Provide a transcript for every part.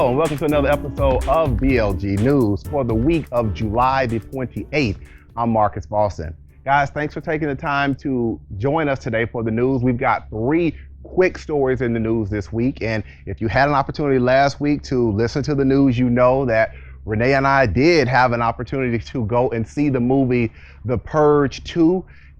Hello and welcome to another episode of BLG News for the week of July the 28th. I'm Marcus Boston. Guys, thanks for taking the time to join us today for the news. We've got three quick stories in the news this week. And if you had an opportunity last week to listen to the news, you know that Renee and I did have an opportunity to go and see the movie The Purge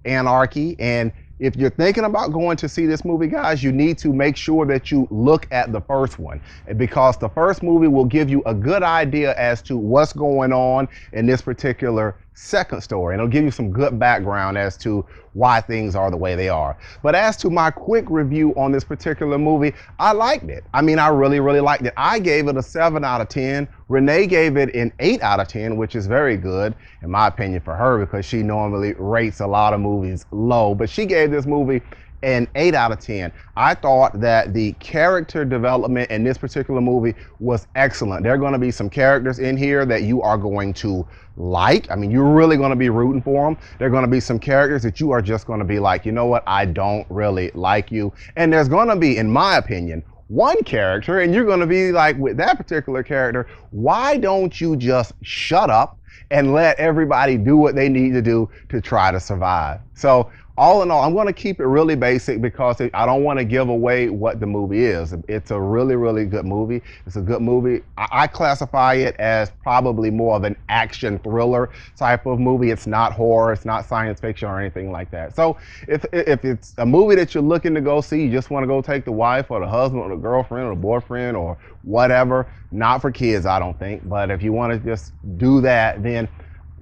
Anarchy. And if you're thinking about going to see this movie, guys, you need to make sure that you look at the first one, because the first movie will give you a good idea as to what's going on in this particular second story. And it'll give you some good background as to why things are the way they are. But as to my quick review on this particular movie, I liked it. I mean, I really liked it. I gave it a 7 out of 10. Renee gave it an 8 out of 10, which is very good, in my opinion, for her, because she normally rates a lot of movies low. But she gave this movie an 8 out of 10. I thought that the character development in this particular movie was excellent. There are going to be some characters in here that you are going to like. I mean, you're really going to be rooting for them. There are going to be some characters that you are just going to be like, you know what, I don't really like you. And there's going to be, in my opinion, one character, and you're going to be like, with that particular character, why don't you just shut up and let everybody do what they need to do to try to survive? So all in all, I'm going to keep it really basic because I don't want to give away what the movie is. It's a really good movie. It's a good movie. I classify it as probably more of an action thriller type of movie. It's not horror. It's not science fiction or anything like that. So if it's a movie that you're looking to go see, you just want to go take the wife or the husband or the girlfriend or the boyfriend or whatever, not for kids, I don't think. But if you want to just do that, then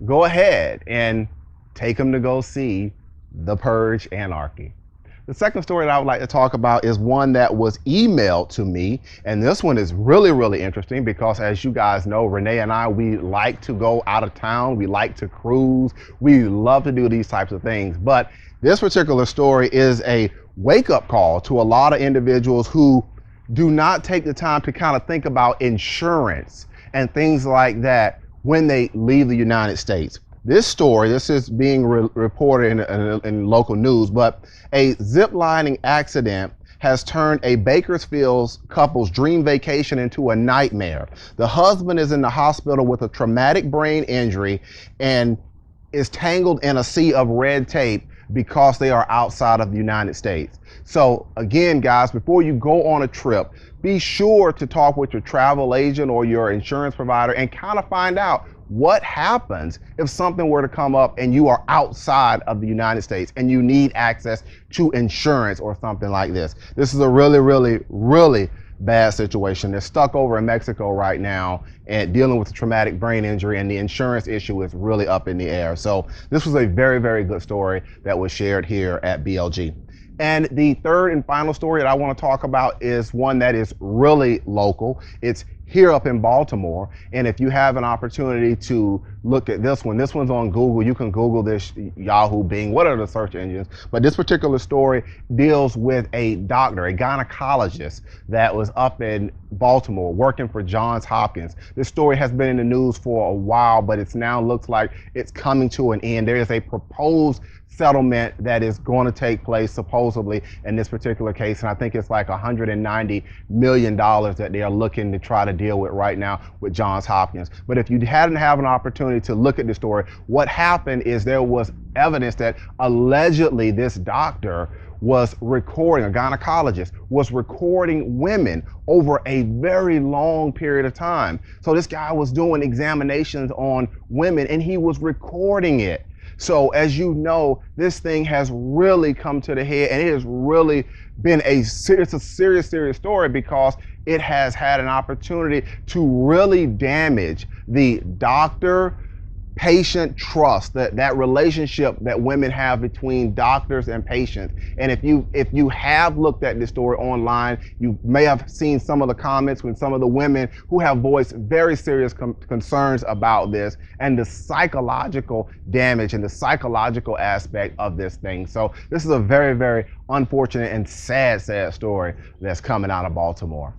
go ahead and take them to go see The Purge Anarchy. The second story that I would like to talk about is one that was emailed to me, and this one is really interesting because, as you guys know, Renee and I, we like to go out of town, we like to cruise, we love to do these types of things. But this particular story is a wake-up call to a lot of individuals who do not take the time to kind of think about insurance and things like that when they leave the United States. This story, this is being reported in local news, but a zip-lining accident has turned a Bakersfield couple's dream vacation into a nightmare. The husband is in the hospital with a traumatic brain injury and is tangled in a sea of red tape because they are outside of the United States. So again, guys, before you go on a trip, be sure to talk with your travel agent or your insurance provider and kind of find out what happens if something were to come up and you are outside of the United States and you need access to insurance or something like this. This is a really bad situation. They're stuck over in Mexico right now and dealing with a traumatic brain injury, and the insurance issue is really up in the air. So this was a very good story that was shared here at BLG. And the third and final story that I want to talk about is one that is really local. It's here up in Baltimore. And if you have an opportunity to look at this one's on Google. You can Google this, Yahoo, Bing, what are the search engines? But this particular story deals with a doctor, a gynecologist that was up in Baltimore working for Johns Hopkins. This story has been in the news for a while, but it's now looks like it's coming to an end. There is a proposed settlement that is going to take place supposedly in this particular case, and I think it's like $190 million that they are looking to try to deal with right now with Johns Hopkins. But if you hadn't have an opportunity to look at the story, what happened is there was evidence that allegedly this doctor was recording, a gynecologist was recording women over a very long period of time. So this guy was doing examinations on women and he was recording it. So as you know, this thing has really come to the head, and it has really been a serious story because it has had an opportunity to really damage the doctor-patient trust, that relationship that women have between doctors and patients. And if you have looked at this story online, you may have seen some of the comments with some of the women who have voiced very serious concerns about this and the psychological damage and the psychological aspect of this thing. So this is a very unfortunate and sad story that's coming out of Baltimore.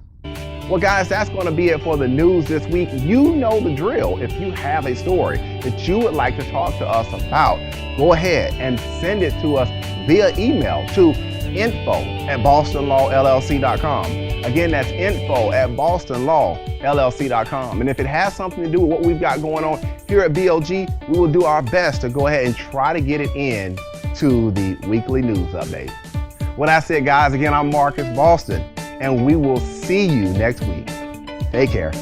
Well, guys, that's going to be it for the news this week. You know the drill. If you have a story that you would like to talk to us about, go ahead and send it to us via email to info@bostonlawllc.com. Again, that's info@bostonlawllc.com. And if it has something to do with what we've got going on here at BLG, we will do our best to go ahead and try to get it in to the weekly news update. With that said, guys, again, I'm Marcus Boston, and we will see you next week. Take care.